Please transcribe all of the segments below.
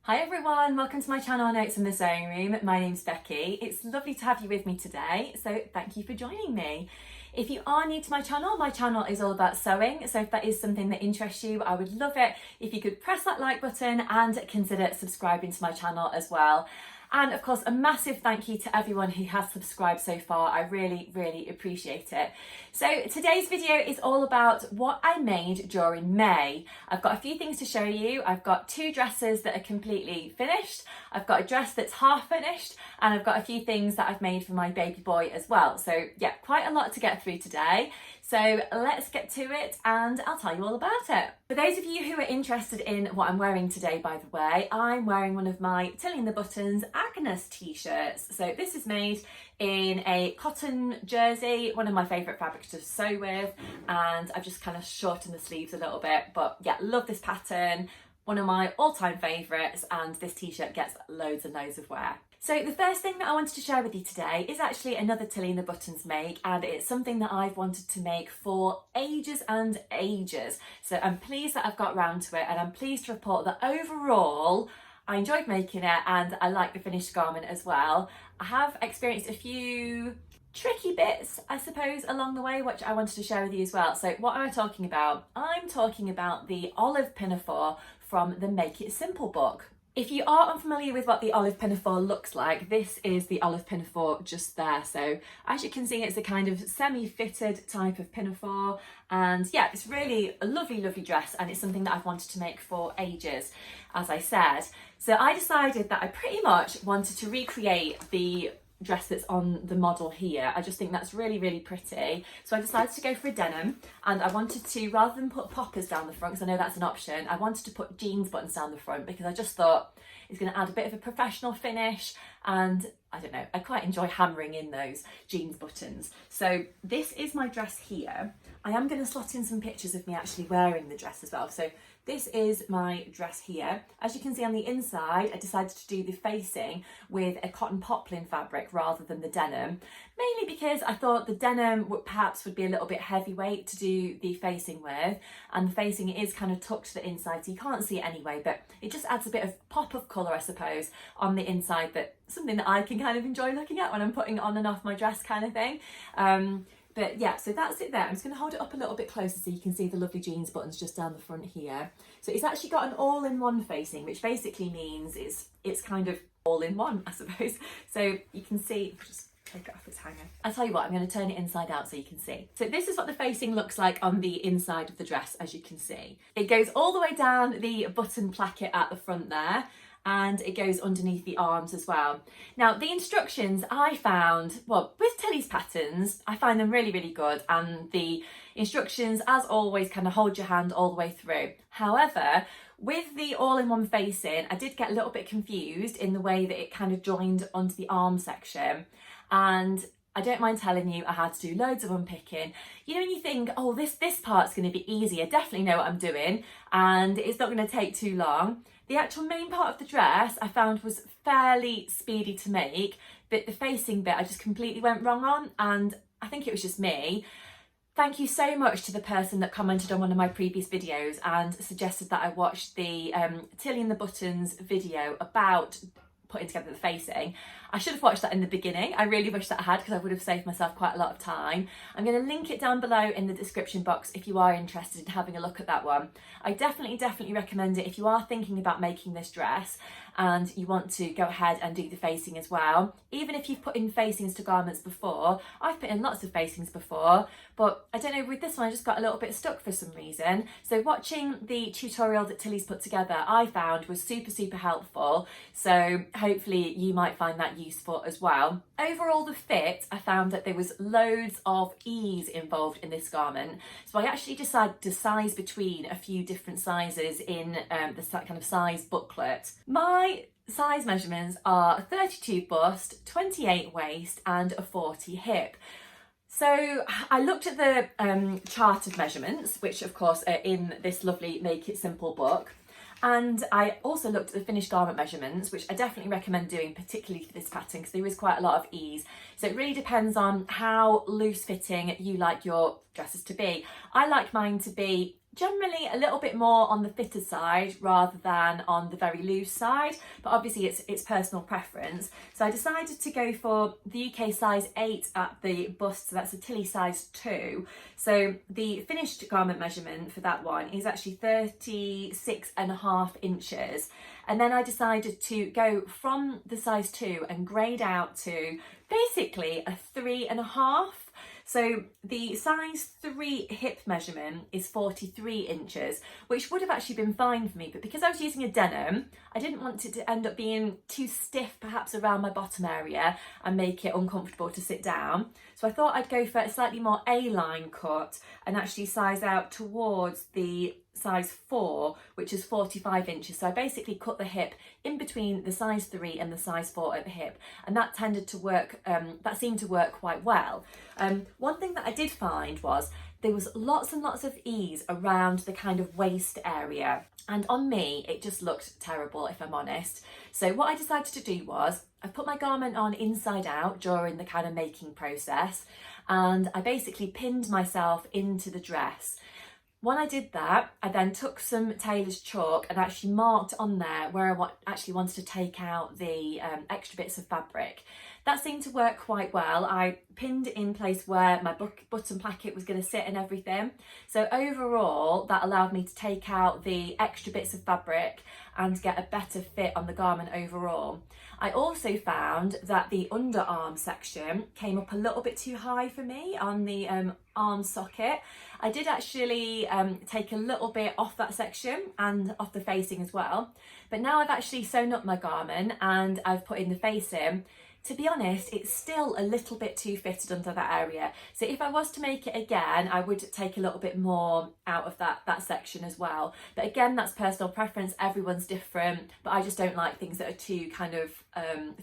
Hi everyone, welcome to my channel Notes in the Sewing Room. My name's Becky. It's lovely to have you with me today, so thank you for joining me. If you are new to my channel is all about sewing, so if that is something that interests you, I would love it if you could press that like button and consider subscribing to my channel as well. And of course, a massive thank you to everyone who has subscribed so far. I really appreciate it. So today's video is all about what I made during May. I've got a few things to show you. I've got two dresses that are completely finished. I've got a dress that's half finished, and I've got a few things that I've made for my baby boy as well. So yeah, quite a lot to get through today. So let's get to it and I'll tell you all about it. For those of you who are interested in what I'm wearing today, by the way, I'm wearing one of my Tilling the Buttons Agnes t-shirts. So this is made in a cotton jersey, one of my favourite fabrics to sew with, and I've just kind of shortened the sleeves a little bit. But yeah, love this pattern, one of my all-time favourites, and this t-shirt gets loads and loads of wear. So the first thing that I wanted to share with you today is actually another Tilling the Buttons make, and it's something that I've wanted to make for ages and ages. So I'm pleased that I've got round to it, and I'm pleased to report that overall I enjoyed making it and I like the finished garment as well. I have experienced a few tricky bits, I suppose, along the way, which I wanted to share with you as well. So what am I talking about? I'm talking about the olive pinafore from the Make It Simple book. If you are unfamiliar with what the olive pinafore looks like, this is the olive pinafore just there. So as you can see, it's a kind of semi-fitted type of pinafore, and yeah, it's really a lovely dress, and it's something that I've wanted to make for ages, as I said. So I decided that I pretty much wanted to recreate the dress that's on the model here. I just think that's really pretty, so I decided to go for a denim, and I wanted to, rather than put poppers down the front, because I know that's an option, I wanted to put jeans buttons down the front because I just thought it's going to add a bit of a professional finish, and I don't know, I quite enjoy hammering in those jeans buttons. So this is my dress here. I am going to slot in some pictures of me actually wearing the dress as well. So this is my dress here. As you can see on the inside, I decided to do the facing with a cotton poplin fabric rather than the denim, mainly because I thought the denim would be a little bit heavyweight to do the facing with, and the facing is kind of tucked to the inside, so you can't see it anyway, but it just adds a bit of pop of colour, I suppose, on the inside, but something that I can kind of enjoy looking at when I'm putting on and off my dress kind of thing. But yeah, so that's it there. I'm just going to hold it up a little bit closer so you can see the lovely jeans buttons just down the front here. So it's actually got an all-in-one facing, which basically means it's kind of all-in-one, I suppose. So you can see, just take it off its hanger. I'll tell you what, I'm going to turn it inside out so you can see. So this is what the facing looks like on the inside of the dress, as you can see. It goes all the way down the button placket at the front there, and it goes underneath the arms as well. Now, the instructions I found, well, with Tilly's patterns, I find them really good, and the instructions, as always, kind of hold your hand all the way through. However, with the all-in-one facing, I did get a little bit confused in the way that it kind of joined onto the arm section, and I don't mind telling you, I had to do loads of unpicking. You know, when you think, oh, this part's going to be easy, I definitely know what I'm doing, and it's not going to take too long. The actual main part of the dress I found was fairly speedy to make, but the facing bit I just completely went wrong on, and I think it was just me. Thank you so much to the person that commented on one of my previous videos and suggested that I watch the Tilling the Buttons video about putting together the facing. I should have watched that in the beginning. I really wish that I had, because I would have saved myself quite a lot of time. I'm going to link it down below in the description box if you are interested in having a look at that one. I definitely recommend it if you are thinking about making this dress and you want to go ahead and do the facing as well. Even if you've put in facings to garments before, I've put in lots of facings before, but I don't know, with this one I just got a little bit stuck for some reason. So watching the tutorial that Tilly's put together, I found was super helpful. So hopefully you might find that useful as well. Overall, the fit, I found that there was loads of ease involved in this garment. So I actually decided to size between a few different sizes in the kind of size booklet. My size measurements are 32 bust, 28 waist and a 40 hip. So I looked at the chart of measurements, which of course are in this lovely Make It Simple book. And I also looked at the finished garment measurements, which I definitely recommend doing, particularly for this pattern, because there is quite a lot of ease. So it really depends on how loose fitting you like your dresses to be. I like mine to be generally a little bit more on the fitted side rather than on the very loose side, but obviously it's personal preference. So I decided to go for the UK size 8 at the bust, so that's a Tilly size 2. So the finished garment measurement for that one is actually 36.5 inches. And then I decided to go from the size 2 and grade out to basically a 3.5. So the size 3 hip measurement is 43 inches, which would have actually been fine for me, but because I was using a denim, I didn't want it to end up being too stiff perhaps around my bottom area and make it uncomfortable to sit down. So I thought I'd go for a slightly more A-line cut and actually size out towards the size 4, which is 45 inches. So I basically cut the hip in between the size 3 and the size 4 at the hip, and that tended to work, that seemed to work quite well. One thing that I did find was there was lots and lots of ease around the kind of waist area, and on me it just looked terrible, if I'm honest. So what I decided to do was I put my garment on inside out during the kind of making process, and I basically pinned myself into the dress. When I did that, I then took some tailor's chalk and actually marked on there where I actually wanted to take out the extra bits of fabric. That seemed to work quite well. I pinned it in place where my button placket was going to sit and everything. So overall, that allowed me to take out the extra bits of fabric and get a better fit on the garment overall. I also found that the underarm section came up a little bit too high for me on the arm socket. I did actually take a little bit off that section and off the facing as well. But now I've actually sewn up my garment and I've put in the facing. To be honest, it's still a little bit too fitted under that area. So if I was to make it again, I would take a little bit more out of that section as well. But again, that's personal preference. Everyone's different, but I just don't like things that are too kind of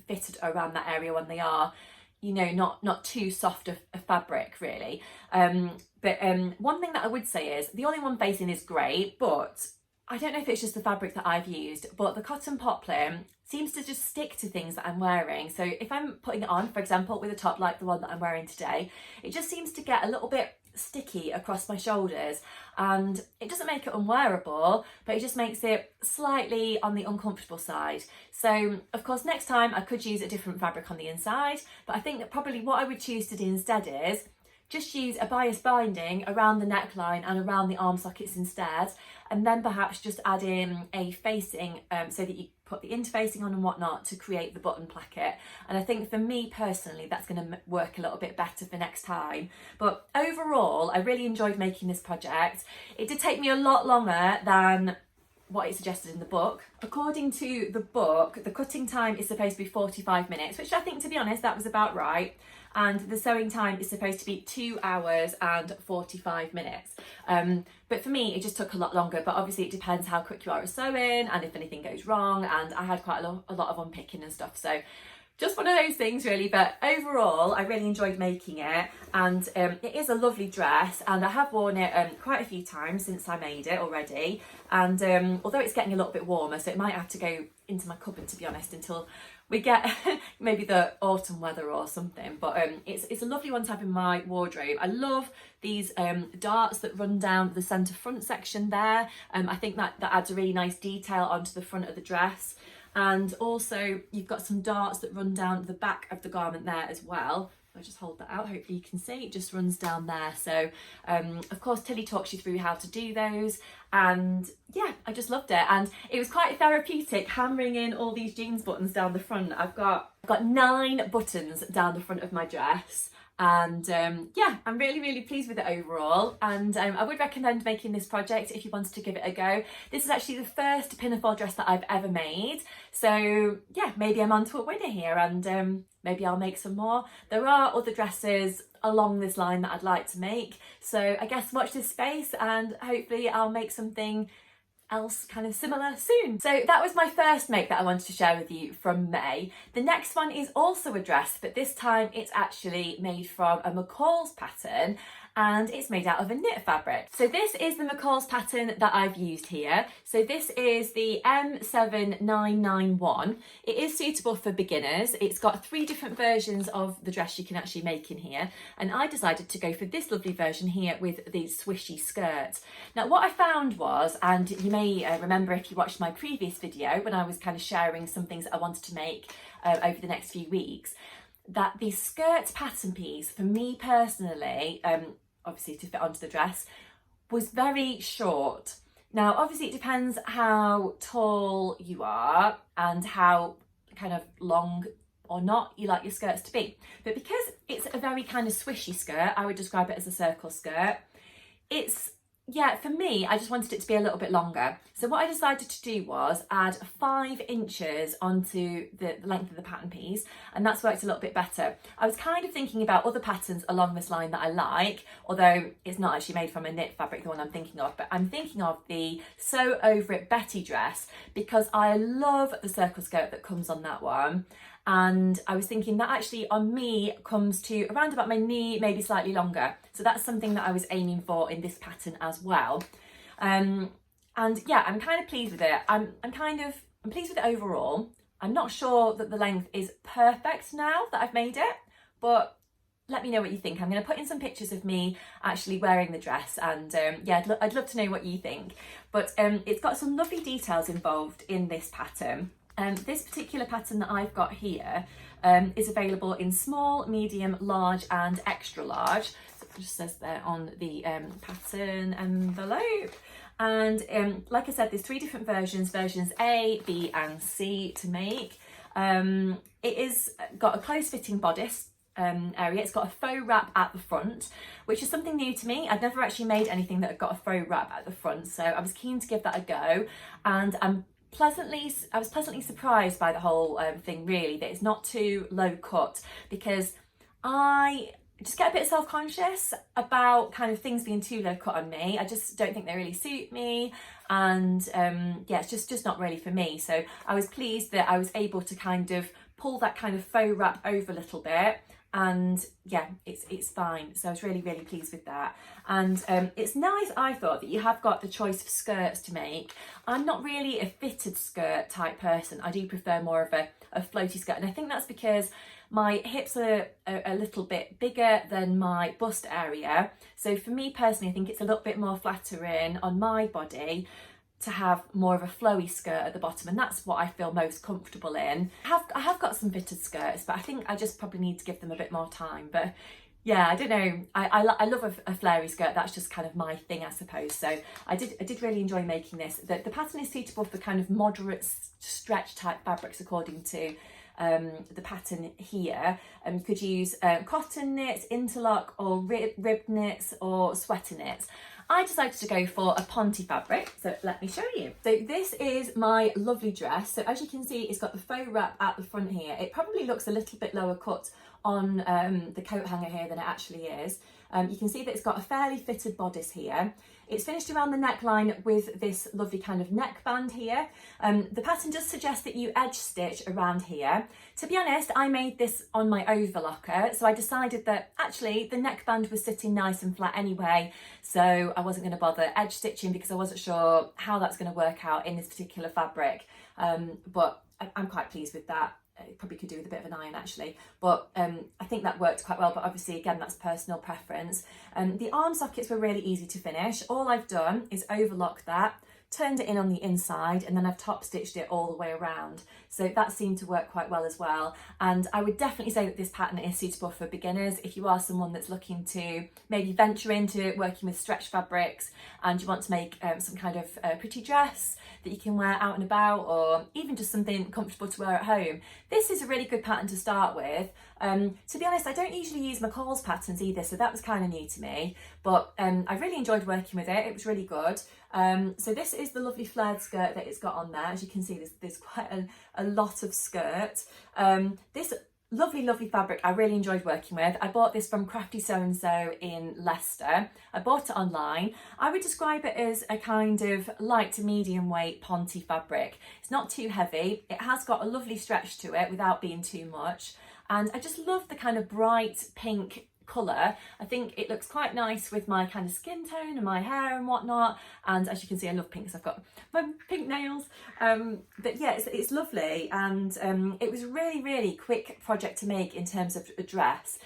fitted around that area when they are, you know, not too soft of fabric really. But one thing that I would say is the only one facing is great, but I don't know if it's just the fabric that I've used, but the cotton poplin seems to just stick to things that I'm wearing. So if I'm putting it on, for example, with a top like the one that I'm wearing today, it just seems to get a little bit sticky across my shoulders, and it doesn't make it unwearable, but it just makes it slightly on the uncomfortable side. So of course next time I could use a different fabric on the inside, but I think that probably what I would choose to do instead is just use a bias binding around the neckline and around the arm sockets instead, and then perhaps just add in a facing so that you put the interfacing on and whatnot to create the button placket. And I think for me personally, that's going to work a little bit better for next time. But overall, I really enjoyed making this project. It did take me a lot longer than what it suggested in the book. According to the book, the cutting time is supposed to be 45 minutes, which I think, to be honest, that was about right. And the sewing time is supposed to be 2 hours and 45 minutes. But for me, it just took a lot longer, but obviously it depends how quick you are at sewing and if anything goes wrong, and I had quite a lot of unpicking and stuff. So just one of those things really, but overall I really enjoyed making it, and it is a lovely dress, and I have worn it quite a few times since I made it already, and although it's getting a little bit warmer, so it might have to go into my cupboard, to be honest, until we get maybe the autumn weather or something, but it's a lovely one to have in my wardrobe. I love these darts that run down the centre front section there. I think that adds a really nice detail onto the front of the dress. And also you've got some darts that run down the back of the garment there as well. I'll just hold that out, hopefully you can see, it just runs down there. So of course Tilly talks you through how to do those, and yeah, I just loved it, and it was quite therapeutic hammering in all these jeans buttons down the front. I've got 9 buttons down the front of my dress, and yeah, I'm really pleased with it overall, and I would recommend making this project if you wanted to give it a go. This is actually the first pinafore dress that I've ever made, so yeah, maybe I'm onto a winner here, and maybe I'll make some more. There are other dresses along this line that I'd like to make, so I guess watch this space and hopefully I'll make something else kind of similar soon. So that was my first make that I wanted to share with you from May. The next one is also a dress, but this time it's actually made from a McCall's pattern, and it's made out of a knit fabric. So this is the McCall's pattern that I've used here. So this is the M7991. It is suitable for beginners. It's got 3 different versions of the dress you can actually make in here, and I decided to go for this lovely version here with the swishy skirt. Now what I found was, and you may remember if you watched my previous video when I was kind of sharing some things that I wanted to make over the next few weeks, that the skirt pattern piece for me personally, obviously to fit onto the dress, was very short. Now obviously it depends how tall you are and how kind of long or not you like your skirts to be, but because it's a very kind of swishy skirt, I would describe it as a circle skirt. It's, yeah, for me, I just wanted it to be a little bit longer. So what I decided to do was add 5 inches onto the length of the pattern piece, and that's worked a little bit better. I was kind of thinking about other patterns along this line that I like, although it's not actually made from a knit fabric, the one I'm thinking of, but I'm thinking of the Sew Over It Betty dress because I love the circle skirt that comes on that one. And I was thinking that actually on me comes to around about my knee, maybe slightly longer. So that's something that I was aiming for in this pattern as well. And yeah, I'm kind of pleased with it. I'm pleased with it overall. I'm not sure that the length is perfect now that I've made it, but let me know what you think. I'm going to put in some pictures of me actually wearing the dress, and yeah, I'd love to know what you think. But it's got some lovely details involved in this pattern. This particular pattern that I've got here is available in small, medium, large and extra large. So it just says there on the pattern envelope. And like I said, there's 3 different versions A, B and C to make. It is got a close-fitting bodice area. It's got a faux wrap at the front, which is something new to me. I've never actually made anything that had got a faux wrap at the front, so I was keen to give that a go, and I was pleasantly surprised by the whole thing, really, that it's not too low cut, because I just get a bit self-conscious about kind of things being too low cut on me. I just don't think they really suit me, and yeah, it's just not really for me. So I was pleased that I was able to kind of pull that kind of faux wrap over a little bit, and yeah, it's fine. So I was really pleased with that. And it's nice, I thought, that you have got the choice of skirts to make. I'm not really a fitted skirt type person. I do prefer more of a floaty skirt, and I think that's because my hips are a little bit bigger than my bust area. So for me personally, I think it's a little bit more flattering on my body to have more of a flowy skirt at the bottom, and that's what I feel most comfortable in. I have got some fitted skirts, but I think I just probably need to give them a bit more time. But yeah, I don't know, I love a flary skirt. That's just kind of my thing, I suppose. So I did really enjoy making this. The pattern is suitable for kind of moderate stretch type fabrics according to the pattern here. You could use cotton knits, interlock or rib knits or sweater knits. I decided to go for a ponte fabric, so let me show you. So this is my lovely dress. So as you can see, it's got the faux wrap at the front here. It probably looks a little bit lower cut on the coat hanger here than it actually is. You can see that it's got a fairly fitted bodice here. It's finished around the neckline with this lovely kind of neckband here. The pattern does suggest that you edge stitch around here. To be honest, I made this on my overlocker, so I decided that actually the neckband was sitting nice and flat anyway, so I wasn't going to bother edge stitching because I wasn't sure how that's going to work out in this particular fabric. But I'm quite pleased with that. It probably could do with a bit of an iron actually, but I think that worked quite well. But obviously, again, that's personal preference. The arm sockets were really easy to finish. All I've done is overlock that, turned it in on the inside, and then I've top stitched it all the way around. So that seemed to work quite well as well. And I would definitely say that this pattern is suitable for beginners. If you are someone that's looking to maybe venture into working with stretch fabrics and you want to make some kind of pretty dress that you can wear out and about, or even just something comfortable to wear at home, this is a really good pattern to start with. To be honest, I don't usually use McCall's patterns either, so that was kind of new to me, but I really enjoyed working with it. It was really good. So this is the lovely flared skirt that it's got on there. As you can see, there's quite a lot of skirt. This lovely fabric I really enjoyed working with. I bought this from Crafty So and So in Leicester. I bought it online. I would describe it as a kind of light to medium weight ponte fabric. It's not too heavy. It has got a lovely stretch to it without being too much. And I just love the kind of bright pink colour. I think it looks quite nice with my kind of skin tone and my hair and whatnot. And as you can see, I love pink because I've got my pink nails. But yeah, it's lovely, and it was a really, really quick project to make in terms of a dress.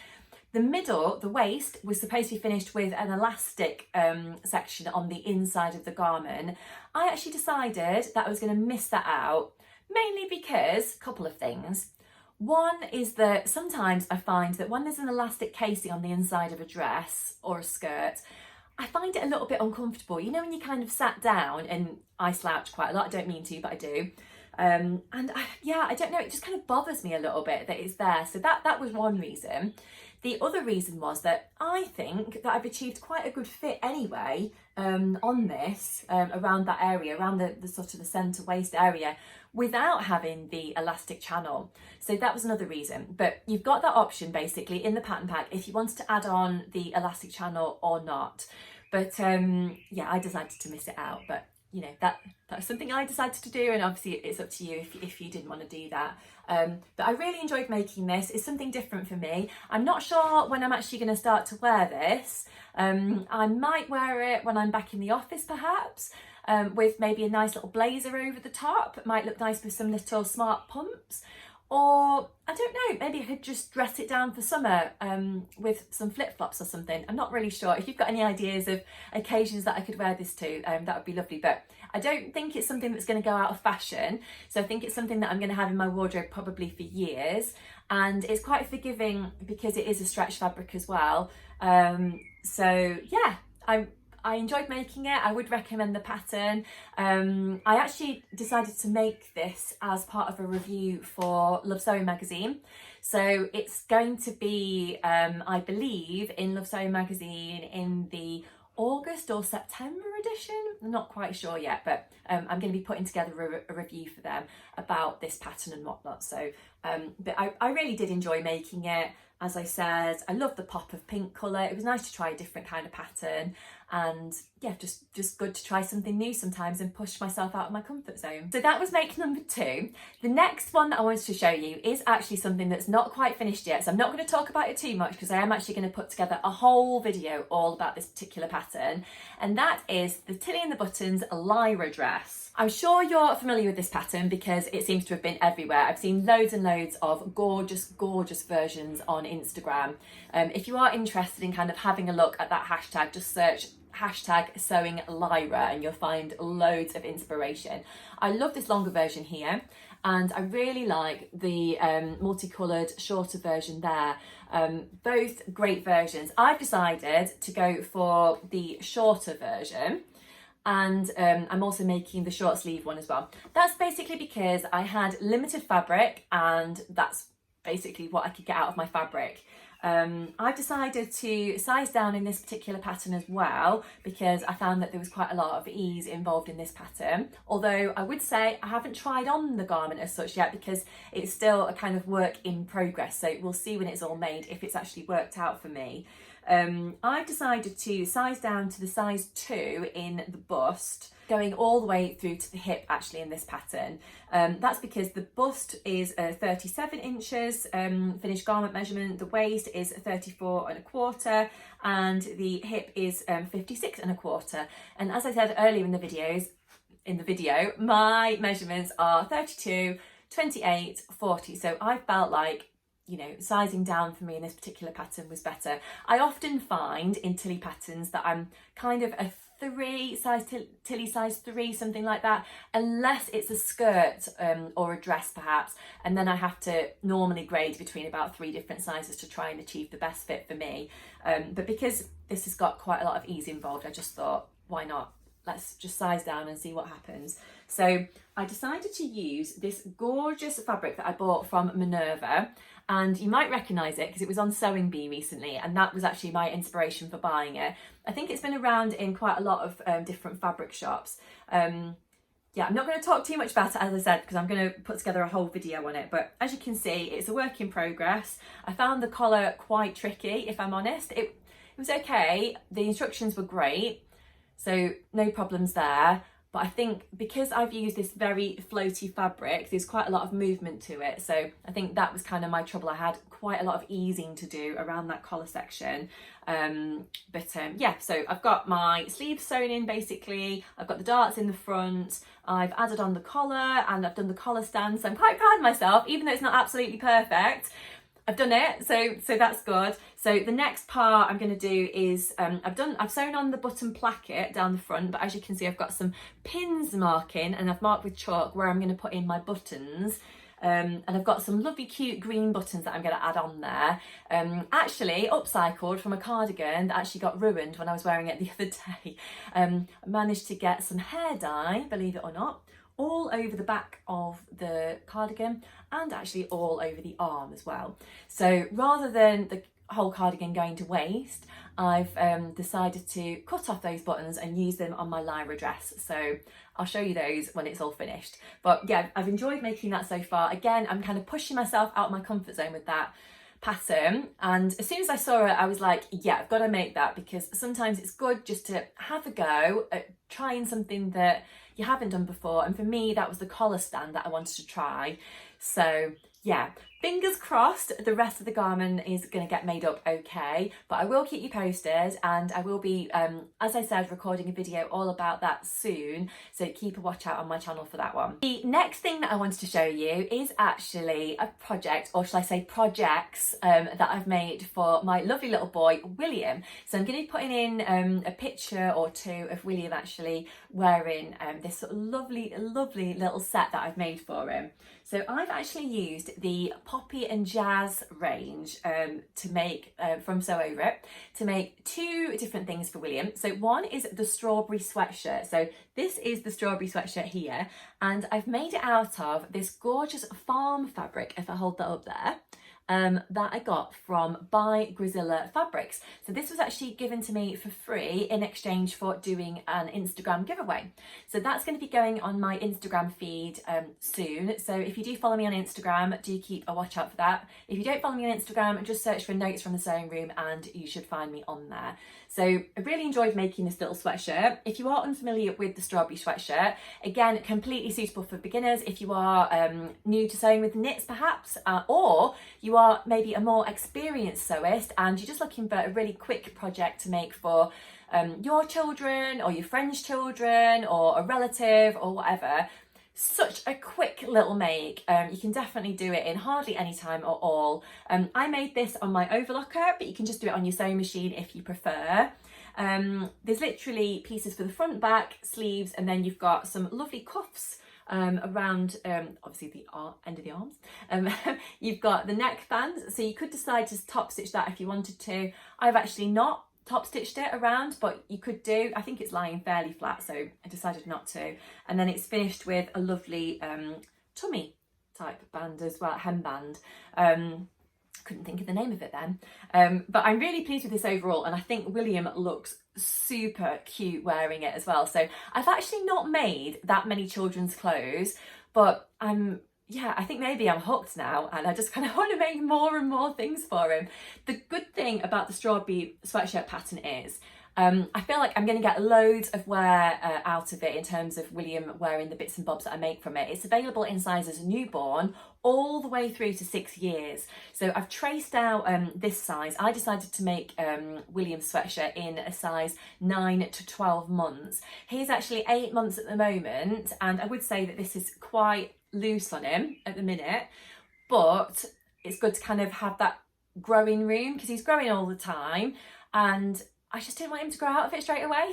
The middle, the waist, was supposed to be finished with an elastic section on the inside of the garment. I actually decided that I was going to miss that out, mainly because, a couple of things. One is that sometimes I find that when there's an elastic casing on the inside of a dress or a skirt, I find it a little bit uncomfortable. You know, when you kind of sat down, and I slouch quite a lot, I don't mean to, but I do. And I don't know, it just kind of bothers me a little bit that it's there. So that was one reason. The other reason was that I think that I've achieved quite a good fit anyway on this, around that area, around the sort of the centre waist area, without having the elastic channel. So that was another reason. But you've got that option basically in the pattern pack if you wanted to add on the elastic channel or not. But yeah, I decided to miss it out. But you know, that's something I decided to do, and obviously it's up to you if you didn't want to do that. But I really enjoyed making this. It's something different for me. I'm not sure when I'm actually going to start to wear this. I might wear it when I'm back in the office perhaps, with maybe a nice little blazer over the top. It might look nice with some little smart pumps. Or, I don't know, maybe I could just dress it down for summer with some flip-flops or something. I'm not really sure. If you've got any ideas of occasions that I could wear this to, that would be lovely. But I don't think it's something that's going to go out of fashion. So I think it's something that I'm going to have in my wardrobe probably for years. And it's quite forgiving because it is a stretch fabric as well. So yeah, I enjoyed making it. I would recommend the pattern. I actually decided to make this as part of a review for Love Sewing magazine. So it's going to be, I believe, in Love Sewing magazine in the August or September edition. I'm not quite sure yet, but I'm going to be putting together a review for them about this pattern and whatnot. So, but I really did enjoy making it. As I said, I love the pop of pink colour. It was nice to try a different kind of pattern, and yeah, just good to try something new sometimes and push myself out of my comfort zone. So that was make number 2. The next one that I wanted to show you is actually something that's not quite finished yet, so I'm not going to talk about it too much because I am actually going to put together a whole video all about this particular pattern, and that is the Tilly and the Buttons Lyra dress. I'm sure you're familiar with this pattern because it seems to have been everywhere. I've seen loads and loads of gorgeous, gorgeous versions on Instagram. If you are interested in kind of having a look at that hashtag, just search hashtag sewing Lyra and you'll find loads of inspiration. I love this longer version here, and I really like the multicoloured shorter version there. Both great versions. I've decided to go for the shorter version, and I'm also making the short sleeve one as well. That's basically because I had limited fabric, and that's basically what I could get out of my fabric. I've decided to size down in this particular pattern as well because I found that there was quite a lot of ease involved in this pattern. Although I would say I haven't tried on the garment as such yet because it's still a kind of work in progress. So we'll see when it's all made if it's actually worked out for me. I've decided to size down to the size 2 in the bust, going all the way through to the hip actually in this pattern. That's because the bust is 37 inches finished garment measurement, the waist is 34.25, and the hip is 56.25. And as I said earlier in the video, my measurements are 32, 28, 40. So I felt like, you know, sizing down for me in this particular pattern was better. I often find in Tilly patterns that I'm kind of a 3 size, Tilly size 3, something like that, unless it's a skirt or a dress perhaps, and then I have to normally grade between about 3 different sizes to try and achieve the best fit for me. But because this has got quite a lot of ease involved, I just thought, why not? Let's just size down and see what happens. So I decided to use this gorgeous fabric that I bought from Minerva, and you might recognise it because it was on Sewing Bee recently, and that was actually my inspiration for buying it. I think it's been around in quite a lot of different fabric shops. Yeah, I'm not going to talk too much about it, as I said, because I'm going to put together a whole video on it. But as you can see, it's a work in progress. I found the collar quite tricky, if I'm honest. It was okay. The instructions were great, so no problems there. But I think because I've used this very floaty fabric, there's quite a lot of movement to it. So I think that was kind of my trouble. I had quite a lot of easing to do around that collar section. Yeah, so I've got my sleeves sewn in basically, I've got the darts in the front, I've added on the collar, and I've done the collar stand, so I'm quite proud of myself, even though it's not absolutely perfect. I've done it, so that's good. So the next part I'm going to do is I've sewn on the button placket down the front, but as you can see I've got some pins marking, and I've marked with chalk where I'm going to put in my buttons. And I've got some lovely cute green buttons that I'm going to add on there. Actually upcycled from a cardigan that actually got ruined when I was wearing it the other day. I managed to get some hair dye, believe it or not, all over the back of the cardigan and actually all over the arm as well. So rather than the whole cardigan going to waste, I've decided to cut off those buttons and use them on my Lyra dress. So I'll show you those when it's all finished. But yeah, I've enjoyed making that so far. Again, I'm kind of pushing myself out of my comfort zone with that pattern, and as soon as I saw it I was like, yeah, I've got to make that, because sometimes it's good just to have a go at trying something that you haven't done before, and for me that was the collar stand that I wanted to try. So yeah, fingers crossed the rest of the garment is going to get made up okay, but I will keep you posted, and I will be, as I said, recording a video all about that soon, so keep a watch out on my channel for that one. The next thing that I wanted to show you is actually a project, or shall I say projects, that I've made for my lovely little boy William. So I'm going to be putting in a picture or two of William actually wearing this sort of lovely little set that I've made for him. So I've actually used the Poppy and Jazz range to make, from Sew Over It, to make two different things for William. So one is the strawberry sweatshirt. So this is the strawberry sweatshirt here, and I've made it out of this gorgeous farm fabric, if I hold that up there, that I got from By Grizilla Fabrics. So this was actually given to me for free in exchange for doing an Instagram giveaway. So that's going to be going on my Instagram feed soon. So if you do follow me on Instagram, do keep a watch out for that. If you don't follow me on Instagram, just search for Notes from the Sewing Room and you should find me on there. So I really enjoyed making this little sweatshirt. If you are unfamiliar with the strawberry sweatshirt, again, completely suitable for beginners. If you are new to sewing with knits perhaps, or you are maybe a more experienced sewist and you're just looking for a really quick project to make for your children or your friend's children or a relative or whatever. Such a quick little make. You can definitely do it in hardly any time at all. I made this on my overlocker, but you can just do it on your sewing machine if you prefer. There's literally pieces for the front, back, sleeves, and then you've got some lovely cuffs around obviously the end of the arms. You've got the neckband, so you could decide to top stitch that if you wanted to. I've actually not top stitched it around, but you could do. I think it's lying fairly flat, so I decided not to. And then it's finished with a lovely tummy type band as well, hemband. Couldn't think of the name of it then, but I'm really pleased with this overall, and I think William looks super cute wearing it as well. So I've actually not made that many children's clothes, but I think maybe I'm hooked now, and I just kind of want to make more and more things for him. The good thing about the strawberry sweatshirt pattern is I feel like I'm going to get loads of wear out of it in terms of William wearing the bits and bobs that I make from it. It's available in sizes newborn all the way through to 6 years. So I've traced out this size. I decided to make William's sweatshirt in a size 9 to 12 months. He's actually 8 months at the moment, and I would say that this is quite loose on him at the minute, but it's good to kind of have that growing room because he's growing all the time, and I just didn't want him to grow out of it straight away.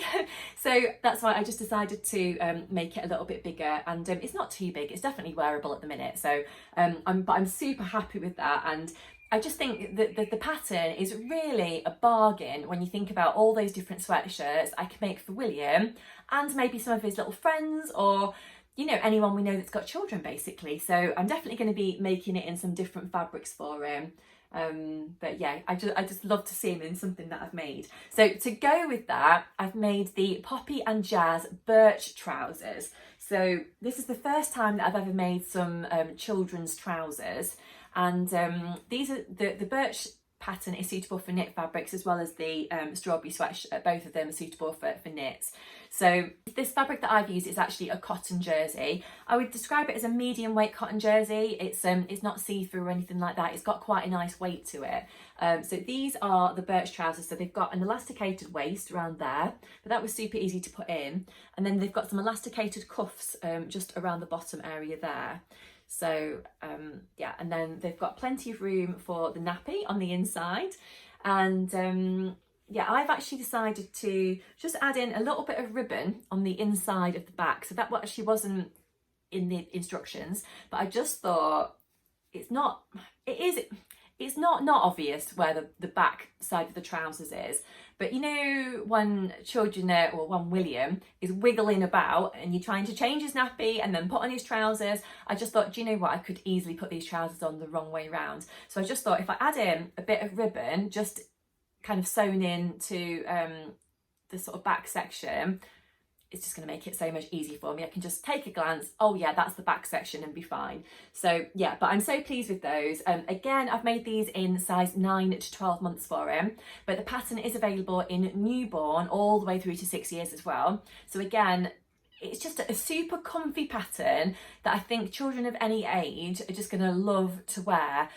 So that's why I just decided to make it a little bit bigger, and it's not too big, it's definitely wearable at the minute. So I'm super happy with that, and I just think that the pattern is really a bargain when you think about all those different sweatshirts I can make for William and maybe some of his little friends, or you know, anyone we know that's got children basically. So I'm definitely going to be making it in some different fabrics for him. But yeah, I just love to see him in something that I've made. So to go with that, I've made the Poppy and Jazz Birch trousers. So this is the first time that I've ever made some children's trousers, and these are the Birch pattern is suitable for knit fabrics, as well as the strawberry sweatshirt. Both of them are suitable for knits. So this fabric that I've used is actually a cotton jersey. I would describe it as a medium weight cotton jersey. It's not see-through or anything like that. It's got quite a nice weight to it. So these are the Birch trousers. So they've got an elasticated waist around there, but that was super easy to put in. And then they've got some elasticated cuffs just around the bottom area there. So yeah, and then they've got plenty of room for the nappy on the inside. And yeah, I've actually decided to just add in a little bit of ribbon on the inside of the back. So that actually wasn't in the instructions, but I just thought it's not obvious where the back side of the trousers is. But you know, when children or when William is wiggling about and you're trying to change his nappy and then put on his trousers, I just thought, do you know what, I could easily put these trousers on the wrong way round. So I just thought if I add in a bit of ribbon, just kind of sewn into the sort of back section, it's just going to make it so much easier for me. I can just take a glance, oh yeah, that's the back section, and be fine. So yeah, but I'm so pleased with those. Again, I've made these in size 9 to 12 months for him, but the pattern is available in newborn all the way through to 6 years as well. So again, it's just a super comfy pattern that I think children of any age are just going to love to wear.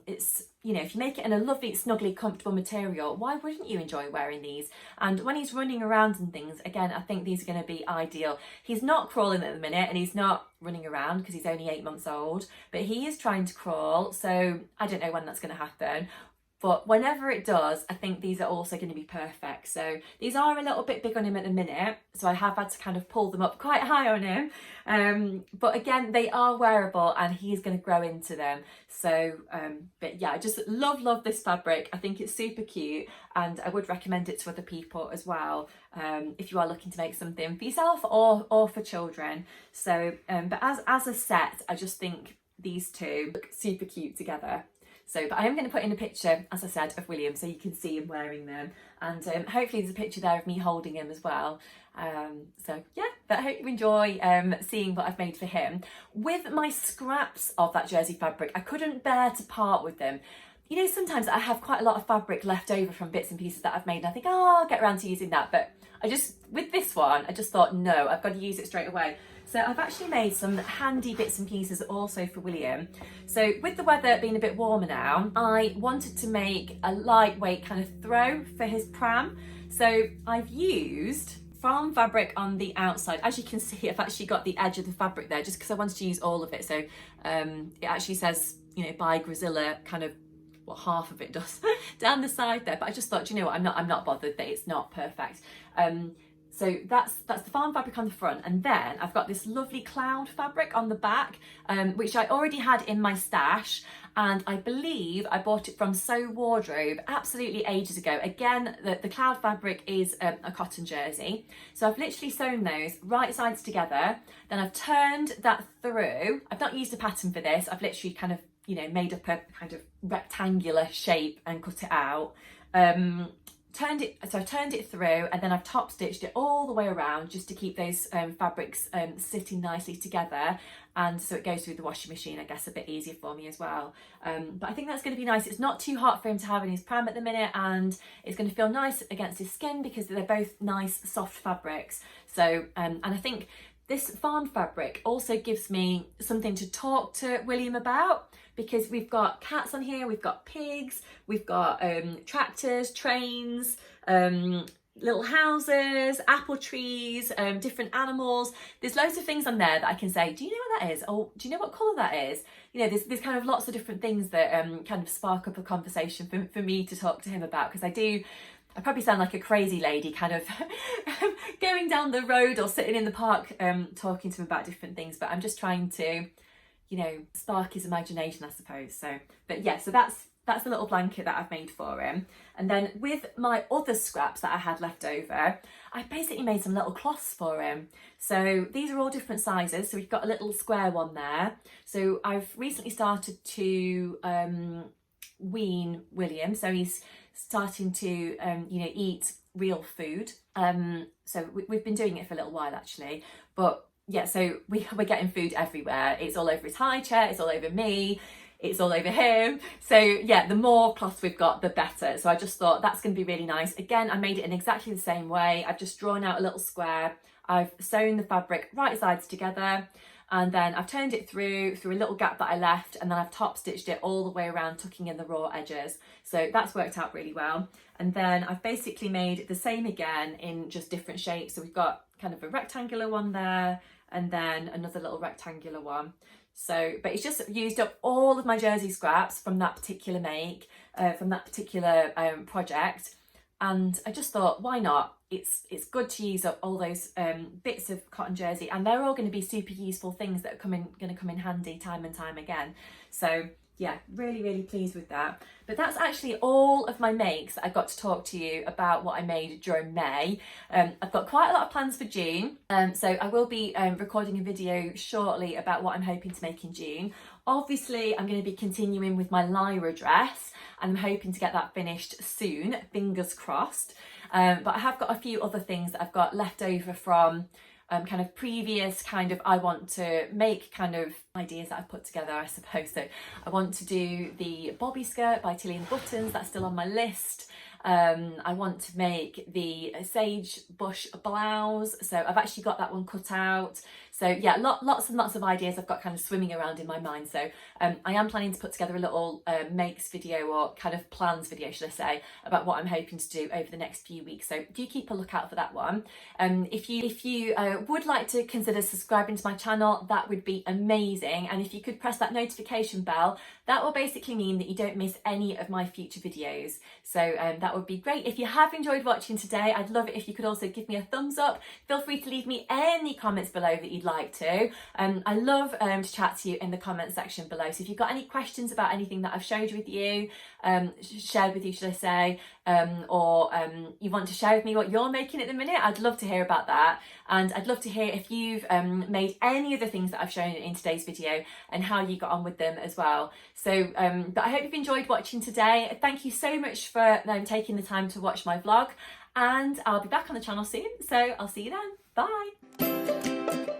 It's, you know, if you make it in a lovely, snuggly, comfortable material, why wouldn't you enjoy wearing these? And when he's running around and things, again, I think these are going to be ideal. He's not crawling at the minute and he's not running around because he's only 8 months old, but he is trying to crawl. So I don't know when that's going to happen. But whenever it does, I think these are also going to be perfect. So these are a little bit big on him at the minute, so I have had to kind of pull them up quite high on him. But again, they are wearable and he's going to grow into them. So, but yeah, I just love this fabric. I think it's super cute and I would recommend it to other people as well, if you are looking to make something for yourself or for children. So, but as a set, I just think these two look super cute together. So, but I am going to put in a picture, as I said, of William so you can see him wearing them. And hopefully there's a picture there of me holding him as well. So yeah, but I hope you enjoy seeing what I've made for him. With my scraps of that jersey fabric, I couldn't bear to part with them. You know, sometimes I have quite a lot of fabric left over from bits and pieces that I've made and I think, oh, I'll get around to using that. But with this one, I just thought, no, I've got to use it straight away. So I've actually made some handy bits and pieces also for William. So with the weather being a bit warmer now, I wanted to make a lightweight kind of throw for his pram. So I've used farm fabric on the outside. As you can see, I've actually got the edge of the fabric there just because I wanted to use all of it. So it actually says, you know, by Grazilla, kind of, well, half of it does down the side there. But I just thought, you know what, I'm not bothered that it's not perfect. So that's the farm fabric on the front, and then I've got this lovely cloud fabric on the back, which I already had in my stash, and I believe I bought it from Sew Wardrobe absolutely ages ago. Again, the cloud fabric is a cotton jersey, so I've literally sewn those right sides together. Then I've turned that through. I've not used a pattern for this. I've literally kind of, you know, made up a kind of rectangular shape and cut it out. Turned it through, and then I've top stitched it all the way around just to keep those fabrics sitting nicely together, and so it goes through the washing machine, I guess, a bit easier for me as well. But I think that's going to be nice. It's not too hot for him to have in his pram at the minute, and it's going to feel nice against his skin because they're both nice soft fabrics. So and I think this farm fabric also gives me something to talk to William about, because we've got cats on here, we've got pigs, we've got tractors, trains, little houses, apple trees, different animals. There's loads of things on there that I can say, do you know what that is? Or do you know what colour that is? You know, there's kind of lots of different things that kind of spark up a conversation for me to talk to him about, because I probably sound like a crazy lady kind of going down the road or sitting in the park talking to him about different things, but I'm just trying to, you know, spark his imagination, I suppose. So, but yeah, so that's the little blanket that I've made for him. And then with my other scraps that I had left over, I basically made some little cloths for him. So these are all different sizes. So we've got a little square one there. So I've recently started to wean William. So he's starting to, you know, eat real food. So we've been doing it for a little while actually, but yeah, so we're getting food everywhere. It's all over his high chair, it's all over me. it's all over him. So yeah, the more cloth we've got, the better. So I just thought that's going to be really nice. Again, I made it in exactly the same way. I've just drawn out a little square. I've sewn the fabric right sides together, and then I've turned it through a little gap that I left, and then I've top stitched it all the way around, tucking in the raw edges. So that's worked out really well. And then I've basically made the same again in just different shapes. So we've got kind of a rectangular one there, and then another little rectangular one. So, but it's just used up all of my jersey scraps from that particular make, from that particular project. And I just thought, why not? It's good to use up all those bits of cotton jersey, and they're all going to be super useful things that are going to come in handy time and time again. So yeah, really, really pleased with that. But that's actually all of my makes that I got to talk to you about what I made during May. I've got quite a lot of plans for June. So I will be recording a video shortly about what I'm hoping to make in June. Obviously, I'm going to be continuing with my Lyra dress, and I'm hoping to get that finished soon, fingers crossed. But I have got a few other things that I've got left over from kind of previous kind of I want to make kind of ideas that I've put together, I suppose. So I want to do the bobby skirt by Tilly and the Buttons, that's still on my list. I want to make the sage bush blouse, so I've actually got that one cut out. So yeah, lots and lots of ideas I've got kind of swimming around in my mind. So I am planning to put together a little makes video, or kind of plans video should I say, about what I'm hoping to do over the next few weeks. So do keep a lookout for that one. If you would like to consider subscribing to my channel, that would be amazing. And if you could press that notification bell, that will basically mean that you don't miss any of my future videos. So that would be great. If you have enjoyed watching today, I'd love it if you could also give me a thumbs up. Feel free to leave me any comments below that you'd like to. I love to chat to you in the comment section below. So if you've got any questions about anything that I've showed with you, shared with you, should I say, or you want to share with me what you're making at the minute, I'd love to hear about that. And I'd love to hear if you've made any of the things that I've shown in today's video and how you got on with them as well. So but I hope you've enjoyed watching today. Thank you so much for taking the time to watch my vlog, and I'll be back on the channel soon, so I'll see you then. Bye.